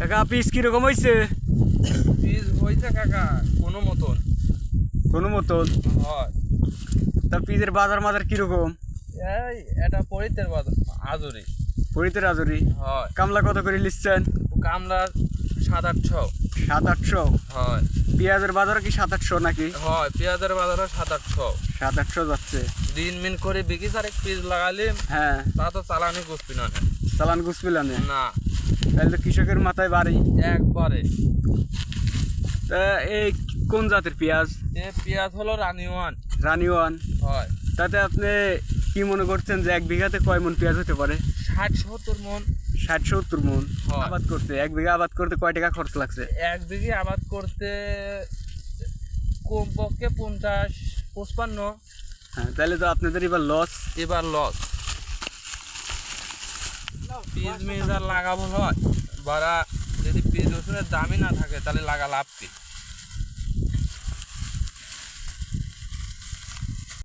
কাকা পিস কিরকম হয়েছে? পিস হয়েছে কাকা কোনো মতন। কোনো মতন। হয় তা পিসের বাজার মাজার কিরকম? এই এটা পরিতের বাজার আজরি। পরিতে রাজরি। হয় কামলা কত করে নিচ্ছেন? কামলা 700-800। 700-800। হয় পেঁয়াজের বাজার কি 700-800 নাকি? হয় পেঁয়াজের বাজারও 700-800। 700-800 যাচ্ছে। দিন মিন করে বিকি সারেক পিস লাগালিম হ্যাঁ, তা তো চালানি গুছবি না। চালান গুছপিলানে। না তাহলে তো কৃষকের মাথায় বাড়ি। একবারে। তা এই কোন জাতের পেঁয়াজ? এ পেঁয়াজ হলো রানিওয়ান। রানিওয়ান। হয় তাতে আপনি কি মনে করছেন যে এক বিঘাতে কয় মন পেঁয়াজ হতে পারে? 60-70 মন। 60-70 মন হয়। আবাদ করতে, এক বিঘা আবাদ করতে কয় টাকা খরচ লাগছে? এক বিঘে আবাদ করতে কমপক্ষে 50-55। হ্যাঁ, তাহলে তো আপনাদের এবার লস। এবার লস। পিস মিস আর লাগাবো হয় বারা, যদি পিস রসুনের দামই না থাকে তাহলে লাগা লাভ কি?